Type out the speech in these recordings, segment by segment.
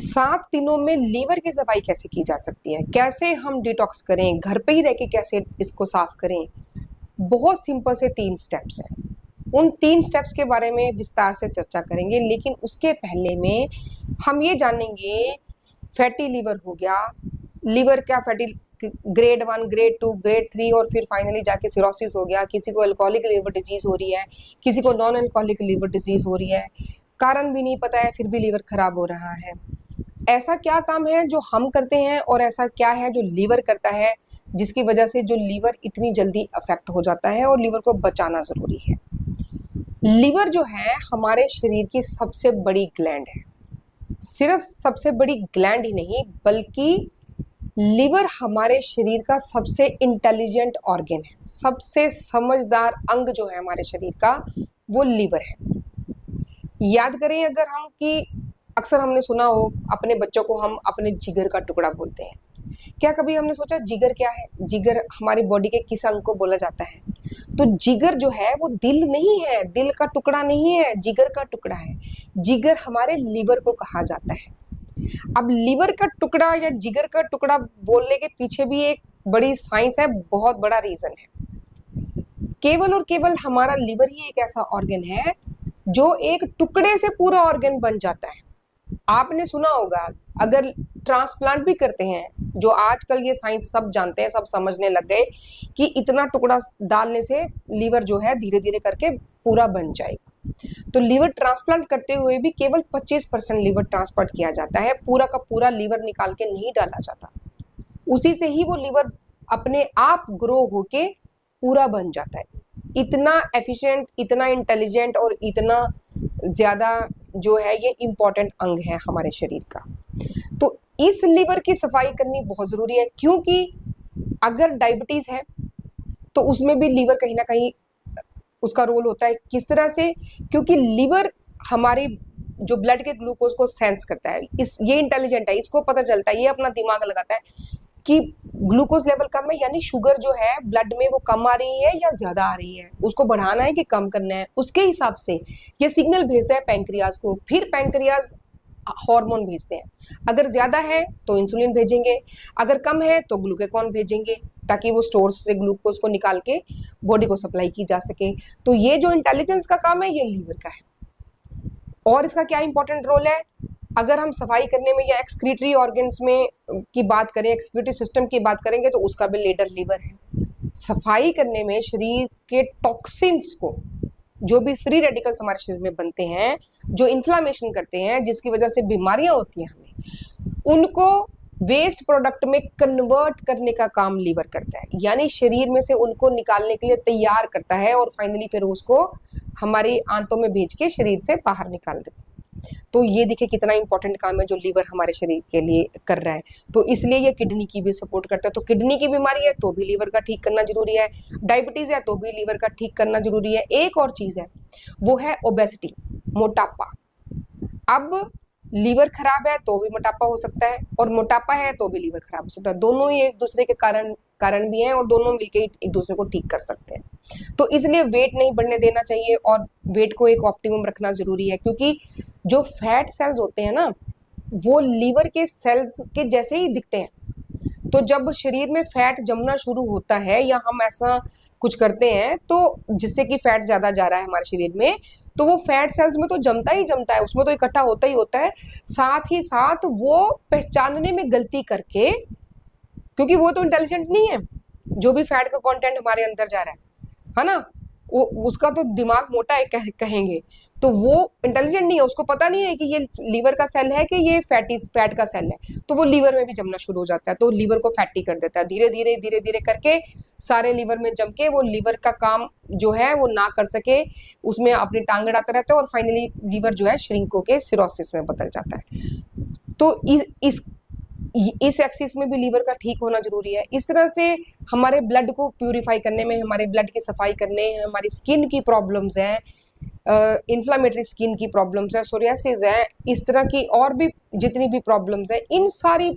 7 दिनों में लीवर की सफाई कैसे की जा सकती है, कैसे हम डिटॉक्स करें, घर पे ही रह के कैसे इसको साफ करें। बहुत सिंपल से 3 स्टेप्स हैं। उन 3 स्टेप्स के बारे में विस्तार से चर्चा करेंगे, लेकिन उसके पहले में हम ये जानेंगे फैटी लीवर हो गया, लीवर क्या फैटी ग्रेड 1, ग्रेड 2, ग्रेड 3 और फिर फाइनली जाके सिरोसिस हो गया। किसी को अल्कोहलिक लीवर डिजीज हो रही है, किसी को नॉन अल्कोहलिक लीवर डिजीज हो रही है, कारण भी नहीं पता है फिर भी लीवर खराब हो रहा है। ऐसा क्या काम है जो हम करते हैं और ऐसा क्या है जो लीवर करता है, जिसकी वजह से जो लीवर इतनी जल्दी अफेक्ट हो जाता है, और लीवर को बचाना जरूरी है। लीवर जो है हमारे शरीर की सबसे बड़ी ग्लैंड है। सिर्फ सबसे बड़ी ग्लैंड ही नहीं, बल्कि लीवर हमारे शरीर का सबसे इंटेलिजेंट ऑर्गन है। सबसे समझदार अंग जो है हमारे शरीर का, वो लीवर है। याद करें अगर हम कि अक्सर हमने सुना हो अपने बच्चों को हम अपने जिगर का टुकड़ा बोलते हैं। क्या कभी हमने सोचा जिगर क्या है? जिगर हमारी बॉडी के किस अंग को बोला जाता है? तो जिगर जो है वो दिल नहीं है, दिल का टुकड़ा नहीं है, जिगर का टुकड़ा है। जिगर हमारे लीवर को कहा जाता है। अब लीवर का टुकड़ा या जिगर का टुकड़ा बोलने के पीछे भी एक बड़ी साइंस है, बहुत बड़ा रीजन है। केवल और केवल हमारा लीवर ही एक ऐसा ऑर्गन है जो एक टुकड़े से पूरा ऑर्गन बन जाता है। आपने सुना होगा अगर ट्रांसप्लांट भी करते हैं, जो आजकल ये साइंस सब जानते हैं, सब समझने लग गए कि इतना टुकड़ा डालने से लीवर जो है धीरे धीरे करके पूरा बन जाएगा। तो लीवर ट्रांसप्लांट करते हुए भी केवल 25% लीवर ट्रांसप्लांट किया जाता है, पूरा का पूरा लीवर निकाल के नहीं डाला जाता। उसी से ही वो लीवर अपने आप ग्रो होके पूरा बन जाता है। इतना एफिशिएंट, इतना इंटेलिजेंट और इतना ज्यादा जो है ये इंपॉर्टेंट अंग है हमारे शरीर का। तो इस लीवर की सफाई करनी बहुत जरूरी है, क्योंकि अगर डायबिटीज है तो उसमें भी लीवर कहीं ना कहीं उसका रोल होता है। किस तरह से? क्योंकि लीवर हमारी जो ब्लड के ग्लूकोज को सेंस करता है, ये इंटेलिजेंट है, इसको पता चलता है, ये अपना दिमाग लगाता है कि ग्लूकोज लेवल कम है, यानी शुगर जो है ब्लड में वो कम आ रही है या ज्यादा आ रही है, उसको बढ़ाना है कि कम करना है। उसके हिसाब से ये सिग्नल भेजता है पैंक्रियाज को, फिर पैंक्रियाज हार्मोन भेजते हैं। अगर ज्यादा है तो इंसुलिन भेजेंगे, अगर कम है तो ग्लूकागॉन भेजेंगे, ताकि वो स्टोर से ग्लूकोज को निकाल के बॉडी को सप्लाई की जा सके। तो ये जो इंटेलिजेंस का काम है ये लीवर का है। और इसका क्या इंपॉर्टेंट रोल है? अगर हम सफाई करने में या एक्सक्रीटरी ऑर्गन्स में की बात करें, एक्सक्रीटरी सिस्टम की बात करेंगे, तो उसका भी लीडर लीवर है। सफाई करने में शरीर के टॉक्सिन्स को, जो भी फ्री रेडिकल्स हमारे शरीर में बनते हैं, जो इन्फ्लामेशन करते हैं, जिसकी वजह से बीमारियां होती हैं हमें, उनको वेस्ट प्रोडक्ट में कन्वर्ट करने का काम लीवर करता है। यानी शरीर में से उनको निकालने के लिए तैयार करता है और फाइनली फिर उसको हमारी आंतों में भेज के शरीर से बाहर निकाल देता है। तो ये देखिए कितना इंपॉर्टेंट काम है जो लीवर हमारे शरीर के लिए कर रहा है। तो इसलिए ये किडनी की भी सपोर्ट करता है। तो किडनी की बीमारी है तो भी लीवर का ठीक करना जरूरी है, डायबिटीज है तो भी लीवर का ठीक करना जरूरी है। एक और चीज है, वो है ओबेसिटी, मोटापा। अब लीवर खराब है तो भी मोटापा हो सकता है, और मोटापा है तो भी लीवर खराब हो सकता है। दोनों ही एक दूसरे के कारण भी हैं, और दोनों मिलकर एक दूसरे को ठीक कर सकते हैं। तो इसलिए वेट नहीं बढ़ने देना चाहिए, और वेट को एक ऑप्टिमम रखना जरूरी है, क्योंकि जो फैट सेल्स होते हैं ना, वो लीवर के सेल्स के जैसे ही दिखते हैं। तो जब शरीर में फैट जमना शुरू होता है या हम ऐसा कुछ करते हैं तो जिससे कि फैट ज्यादा जा रहा है हमारे शरीर में, तो वो फैट सेल्स में तो जमता ही जमता है, उसमें तो इकट्ठा होता ही होता है। साथ ही साथ वो पहचानने में गलती करके, क्योंकि वो तो इंटेलिजेंट नहीं है, जो भी फैट का कंटेंट हमारे अंदर जा रहा है ना, वो उसका तो दिमाग मोटा है कहेंगे, तो वो इंटेलिजेंट नहीं है, उसको पता नहीं है कि ये लीवर का सेल है कि ये फैट का सेल है। तो वो लीवर में भी जमना शुरू हो जाता है, तो लीवर को फैटी कर देता है। धीरे धीरे करके सारे लीवर में जम के वो लीवर का काम जो है वो ना कर सके, उसमें अपनी टांग अड़ाता रहता है, और फाइनली लीवर जो है श्रिंक होके सिरोसिस में बदल जाता है। तो इस एक्सिस में भी लीवर का ठीक होना जरूरी है। इस तरह से हमारे ब्लड को प्यूरिफाई करने में, हमारे ब्लड की सफाई करने, हमारी स्किन की प्रॉब्लम्स हैं, इन्फ्लामेटरी स्किन की प्रॉब्लम्स है, सोरियासिस है, इस तरह की और भी जितनी भी प्रॉब्लम्स है, इन सारी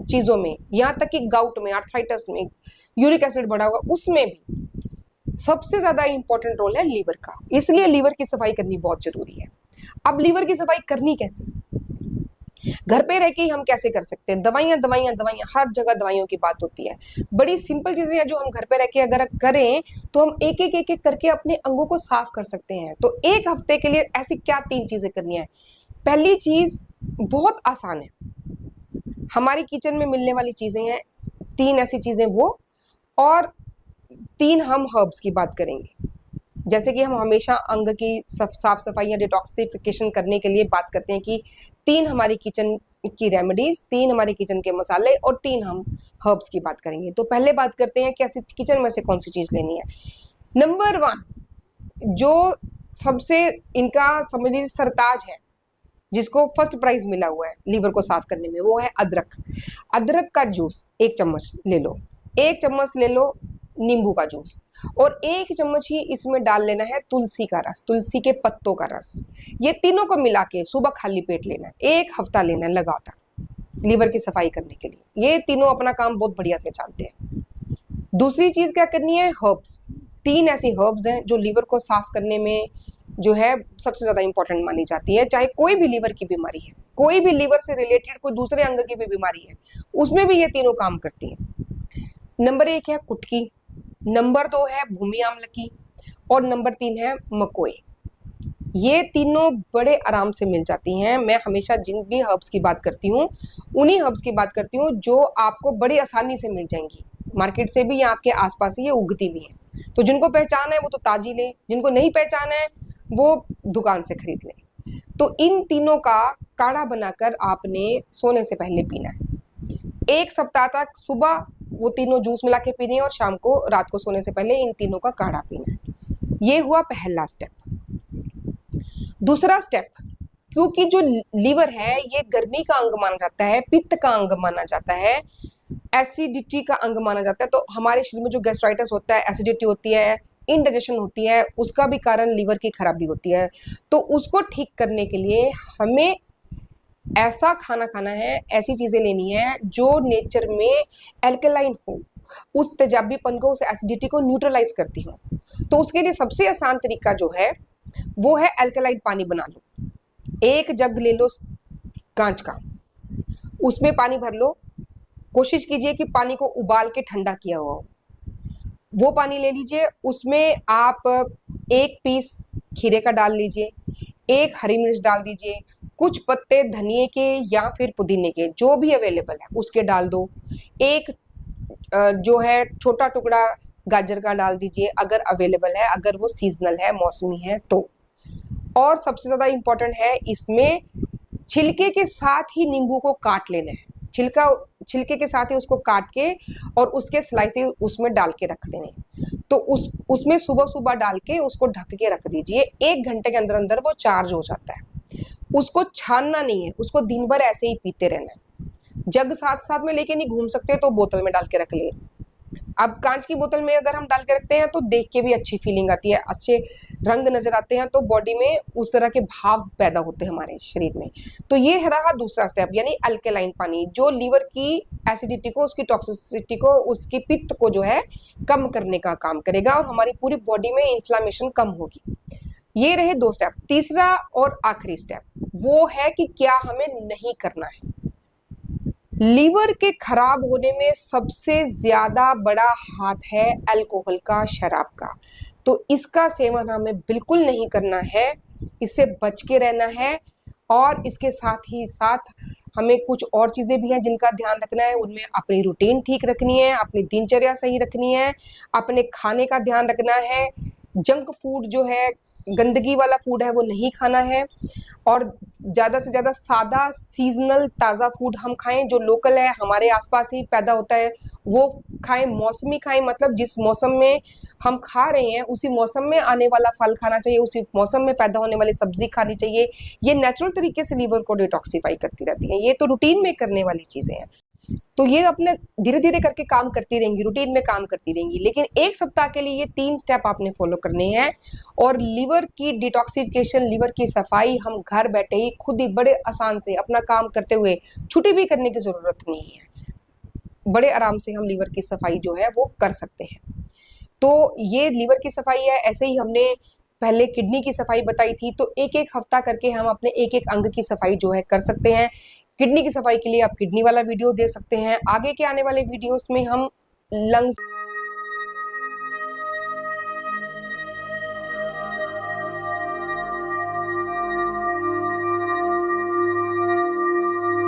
चीजों में, यहाँ तक कि गाउट में, आर्थराइटिस में, यूरिक एसिड बढ़ा हुआ, उसमें भी सबसे ज्यादा इंपॉर्टेंट रोल है लीवर का। इसलिए लीवर की सफाई करनी बहुत जरूरी है। अब लीवर की सफाई करनी कैसे? घर पे रह के ही हम कैसे कर सकते हैं? दवाइयां दवाइयां दवाइयां, हर जगह दवाइयों की बात होती है। बड़ी सिंपल चीजें हैं जो हम घर पे रह के अगर करें तो हम एक एक करके अपने अंगों को साफ कर सकते हैं। तो एक हफ्ते के लिए ऐसी क्या 3 चीजें करनी है? पहली चीज बहुत आसान है, हमारी किचन में मिलने वाली चीजें हैं 3 ऐसी चीजें वो, और 3 हम हर्ब्स की बात करेंगे। जैसे कि हम हमेशा अंग की साफ सफाई या डिटॉक्सिफिकेशन करने के लिए बात करते हैं कि 3 हमारी किचन की रेमेडीज, 3 हमारे किचन के मसाले और 3 हम हर्ब्स की बात करेंगे। तो पहले बात करते हैं कि ऐसी किचन में से कौन सी चीज लेनी है। नंबर 1 जो सबसे इनका समझ लीजिए सरताज है, जिसको फर्स्ट प्राइज मिला हुआ है लीवर को साफ करने में, वो है अदरक। अदरक का जूस 1 चम्मच ले लो, 1 चम्मच ले लो नींबू का जूस, और 1 चम्मच ही इसमें डाल लेना है तुलसी का रस, तुलसी के पत्तों का रस। ये तीनों को मिला के सुबह खाली पेट लेना है, 1 हफ्ता लेना है लगातार लीवर की सफाई करने के लिए। ये तीनों अपना काम बहुत बढ़िया से जानते हैं। दूसरी चीज क्या करनी है? हर्ब्स। 3 ऐसी हर्ब्स हैं जो लीवर को साफ करने में जो है सबसे ज्यादा इंपॉर्टेंट मानी जाती है। चाहे कोई भी लीवर की बीमारी है, कोई भी लीवर से रिलेटेड कोई दूसरे अंग की भी बीमारी है, उसमें भी ये तीनों काम करती है। नंबर 1 है कुटकी, नंबर 2 है भूमि आमलकी, और नंबर 3 है मकोई। ये तीनों बड़े आराम से मिल जाती हैं। मैं हमेशा जिन भी हर्ब्स की बात करती हूँ उन्हीं हर्ब्स की बात करती हूँ जो आपको बड़ी आसानी से मिल जाएंगी मार्केट से भी, या आपके आसपास ही ये उगती भी हैं। तो जिनको पहचान है वो तो ताजी ले, जिनको नहीं पहचान है वो दुकान से खरीद ले। तो इन तीनों का काढ़ा बनाकर आपने सोने से पहले पीना है। 1 सप्ताह तक सुबह वो तीनों जूस मिला के पीने हैं और शाम को रात को सोने से पहले इन तीनों का काढ़ा पीना है। ये हुआ पहला स्टेप। दूसरा स्टेप, क्योंकि जो लीवर है ये गर्मी का अंग माना जाता है, पित्त का अंग माना जाता है, एसिडिटी का अंग माना जाता है, तो हमारे शरीर में जो गैस्ट्राइटिस होता है, एसिडिटी होती है, इंडाइजेशन होती है, उसका भी कारण लीवर की खराबी होती है। तो उसको ठीक करने के लिए हमें ऐसा खाना खाना है, ऐसी चीजें लेनी है जो नेचर में एल्कलाइन हो, उस तेजाबीपन को, उस एसिडिटी को न्यूट्रलाइज करती हो। तो उसके लिए सबसे आसान तरीका जो है वो है अल्कलाइन पानी बना लो। 1 जग ले लो कांच का, उसमें पानी भर लो, कोशिश कीजिए कि पानी को उबाल के ठंडा किया हुआ हो। वो पानी ले लीजिए, उसमें आप 1 पीस खीरे का डाल लीजिए, 1 हरी मिर्च डाल दीजिए, कुछ पत्ते धनिए के या फिर पुदीने के जो भी अवेलेबल है उसके डाल दो, 1 जो है छोटा टुकड़ा गाजर का डाल दीजिए अगर अवेलेबल है, अगर वो सीजनल है, मौसमी है तो। और सबसे ज्यादा इंपॉर्टेंट है इसमें छिलके के साथ ही नींबू को काट लेना है, छिलके के साथ ही उसको काट के और उसके स्लाइसेस उसमें डाल के रख देने हैं। तो उसमें सुबह सुबह डाल के उसको ढक के रख दीजिए, 1 घंटे के अंदर अंदर वो चार्ज हो जाता है। उसको छानना नहीं है, उसको दिन भर ऐसे ही पीते रहना है। जग साथ साथ में लेके नहीं घूम सकते तो बोतल में डाल के रख ले। अब कांच की बोतल में अगर हम डाल के रखते हैं तो देख के भी अच्छी फीलिंग आती है, अच्छे रंग नजर आते हैं, तो बॉडी में उस तरह के भाव पैदा होते हैं हमारे शरीर में। तो ये रहा दूसरा स्टेप, यानी अल्कलाइन पानी, जो लीवर की एसिडिटी को, उसकी टॉक्सिसिटी को, उसकी पित्त को जो है कम करने का काम करेगा और हमारी पूरी बॉडी में इन्फ्लामेशन कम होगी। ये रहे 2 स्टेप। तीसरा और आखिरी स्टेप वो है कि क्या हमें नहीं करना है। लीवर के खराब होने में सबसे ज्यादा बड़ा हाथ है अल्कोहल का, शराब का। तो इसका सेवन हमें बिल्कुल नहीं करना है, इससे बच के रहना है। और इसके साथ ही साथ हमें कुछ और चीजें भी हैं जिनका ध्यान रखना है। उनमें अपनी रूटीन ठीक रखनी है, अपनी दिनचर्या सही रखनी है, अपने खाने का ध्यान रखना है। जंक फूड जो है, गंदगी वाला फूड है, वो नहीं खाना है, और ज्यादा से ज्यादा सादा सीजनल ताजा फूड हम खाएं, जो लोकल है, हमारे आसपास ही पैदा होता है वो खाएं। मौसमी खाएं, मतलब जिस मौसम में हम खा रहे हैं उसी मौसम में आने वाला फल खाना चाहिए, उसी मौसम में पैदा होने वाली सब्जी खानी चाहिए। ये नेचुरल तरीके से लीवर को डिटॉक्सिफाई करती रहती है। ये तो रूटीन में करने वाली चीजें हैं, तो ये अपने धीरे धीरे करके काम करती रहेंगी, रूटीन में काम करती रहेंगी। लेकिन 1 सप्ताह के लिए ये 3 स्टेप आपने फॉलो करने हैं, और लीवर की डिटॉक्सिफिकेशन, लीवर की सफाई हम घर बैठे ही खुद ही बड़े आसान से अपना काम करते हुए, छुट्टी भी करने की जरूरत नहीं है, बड़े आराम से हम लीवर की सफाई जो है वो कर सकते हैं। तो ये लीवर की सफाई है। ऐसे ही हमने पहले किडनी की सफाई बताई थी, तो 1-1 हफ्ता करके हम अपने 1-1 अंग की सफाई जो है कर सकते हैं। किडनी की सफाई के लिए आप किडनी वाला वीडियो देख सकते हैं। आगे के आने वाले वीडियोस में हम लंग्स